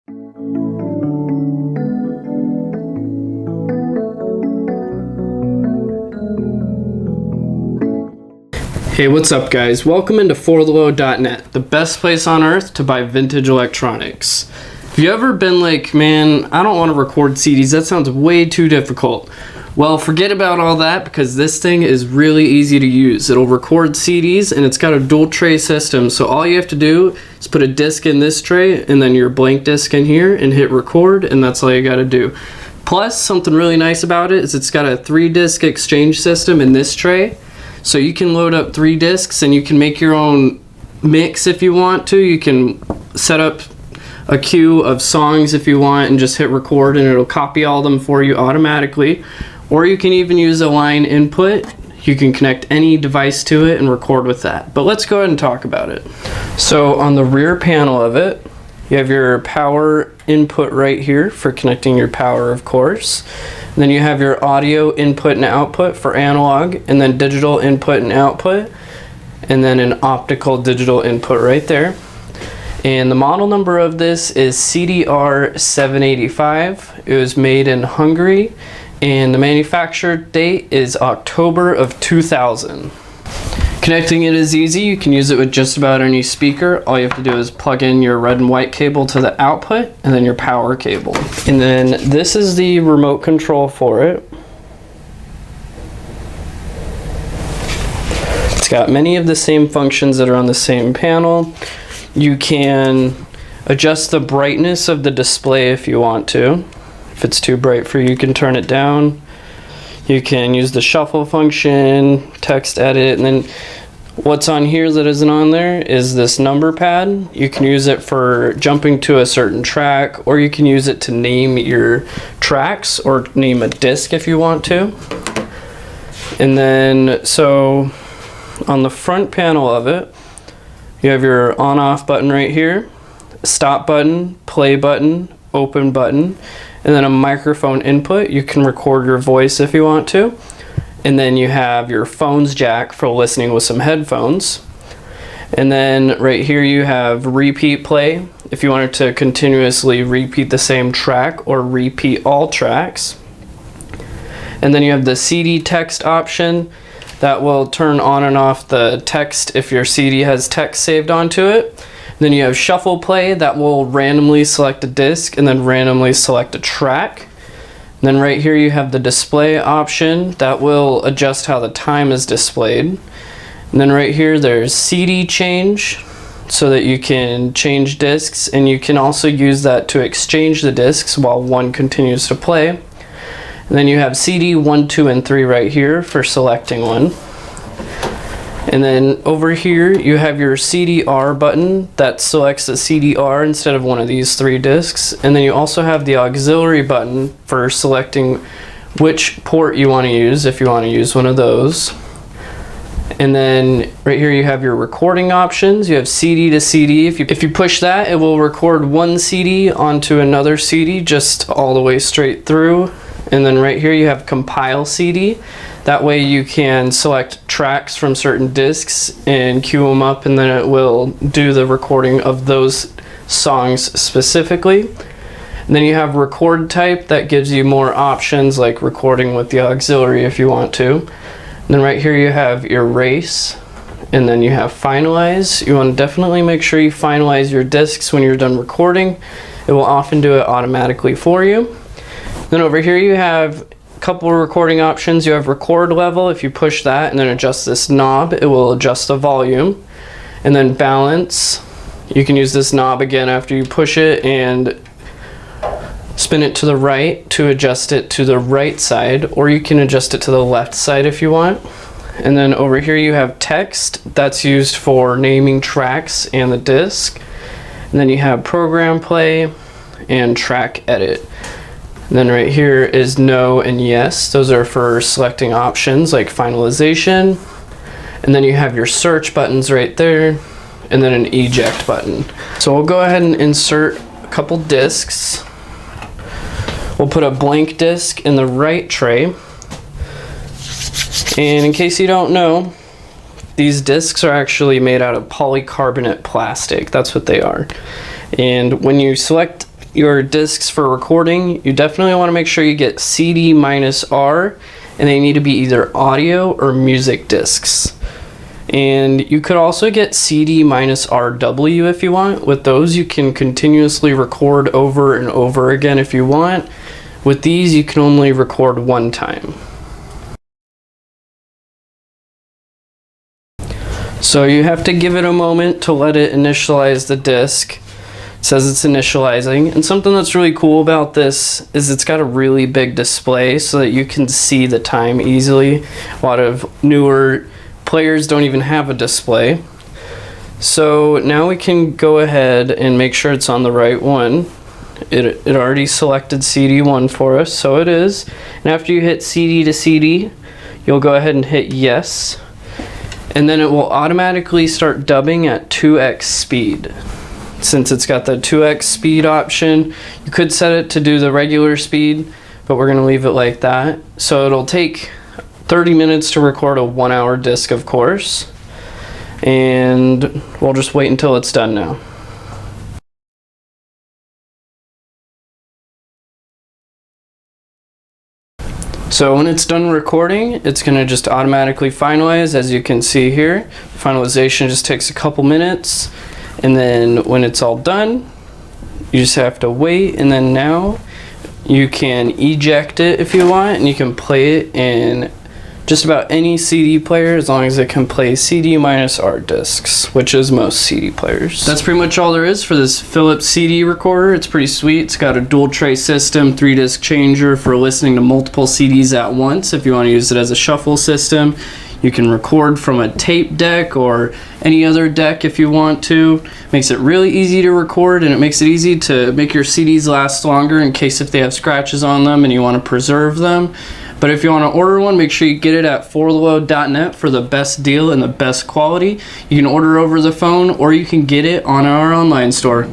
Hey, what's up guys? Welcome into forthelow.net, the best place on earth to buy vintage electronics. Have you ever been like, man, I don't want to record CDs, that sounds way too difficult? Well, forget about all that because this thing is really easy to use. It'll record CDs and it's got a dual tray system, so all you have to do is put a disc in this tray and then your blank disc in here and hit record, and that's all you gotta do. Plus, something really nice about it is it's got a 3-disc exchange system in this tray. So you can load up 3 discs and you can make your own mix if you want to. You can set up a queue of songs if you want and just hit record and it'll copy all of them for you automatically. Or you can even use a line input. You can connect any device to it and record with that. But let's go ahead and talk about it. So on the rear panel of it, you have your power input right here for connecting your power, of course. And then you have your audio input and output for analog, and then digital input and output, and then an optical digital input right there. And the model number of this is CDR785. It was made in Hungary, and the manufacture date is October of 2000. Connecting it is easy. You can use it with just about any speaker. All you have to do is plug in your red and white cable to the output and then your power cable. And then this is the remote control for it. It's got many of the same functions that are on the same panel. You can adjust the brightness of the display if you want to. If it's too bright for you, you can turn it down. You can use the shuffle function, text edit, and then what's on here that isn't on there is this number pad. You can use it for jumping to a certain track, or you can use it to name your tracks or name a disc if you want to. And then, so on the front panel of it, you have your on-off button right here, stop button, play button, open button, and then a microphone input. You can record your voice if you want to. And then you have your phone's jack for listening with some headphones. And then right here you have repeat play if you wanted to continuously repeat the same track or repeat all tracks. And then you have the CD text option that will turn on and off the text if your CD has text saved onto it. Then you have shuffle play that will randomly select a disc and then randomly select a track. And then right here you have the display option that will adjust how the time is displayed. And then right here there's CD change so that you can change discs, and you can also use that to exchange the discs while one continues to play. And then you have CD 1, 2, and 3 right here for selecting one. And then over here you have your CDR button that selects the CDR instead of one of these 3 discs. And then you also have the auxiliary button for selecting which port you want to use if you want to use one of those. And then right here you have your recording options. You have CD to CD. If you push that, it will record one CD onto another CD just all the way straight through. And then right here you have compile CD. That way you can select tracks from certain discs and queue them up, and then it will do the recording of those songs specifically. And then you have record type that gives you more options, like recording with the auxiliary if you want to. And then right here you have erase, and then you have finalize. You want to definitely make sure you finalize your discs when you're done recording. It will often do it automatically for you. Then over here you have couple of recording options. You have record level. If you push that and then adjust this knob, it will adjust the volume. And then balance, you can use this knob again after you push it and spin it to the right to adjust it to the right side, or you can adjust it to the left side if you want. And then over here you have text that's used for naming tracks and the disc. And then you have program play and track edit. And then right here is no and yes. Those are for selecting options like finalization. And then you have your search buttons right there, and then an eject button. So we'll go ahead and insert a couple discs. We'll put a blank disc in the right tray. And in case you don't know, these discs are actually made out of polycarbonate plastic. That's what they are. And when you select your discs for recording, you definitely want to make sure you get CD-R, and they need to be either audio or music discs. And you could also get CD-RW if you want. With those, you can continuously record over and over again if you want. With these, you can only record one time. So you have to give it a moment to let it initialize the disc. It says it's initializing. And something that's really cool about this is it's got a really big display so that you can see the time easily. A lot of newer players don't even have a display. So now we can go ahead and make sure it's on the right one. It already selected CD1 for us, so it is. And after you hit CD to CD, you'll go ahead and hit yes. And then it will automatically start dubbing at 2x speed. Since it's got the 2x speed option, you could set it to do the regular speed, but we're gonna leave it like that. So it'll take 30 minutes to record a 1 hour disc, of course. And we'll just wait until it's done now. So when it's done recording, it's going to just automatically finalize, as you can see here. Finalization just takes a couple minutes, and then when it's all done, you just have to wait, and then now you can eject it if you want, and you can play it in just about any CD player as long as it can play CD-R discs, which is most CD players. That's pretty much all there is for this Philips CD recorder. It's pretty sweet. It's got a dual tray system, 3-disc changer for listening to multiple CDs at once. If you want to use it as a shuffle system, you can record from a tape deck or any other deck if you want to. Makes it really easy to record, and it makes it easy to make your CDs last longer in case if they have scratches on them and you want to preserve them. But if you want to order one, make sure you get it at forlow.net for the best deal and the best quality. You can order over the phone, or you can get it on our online store.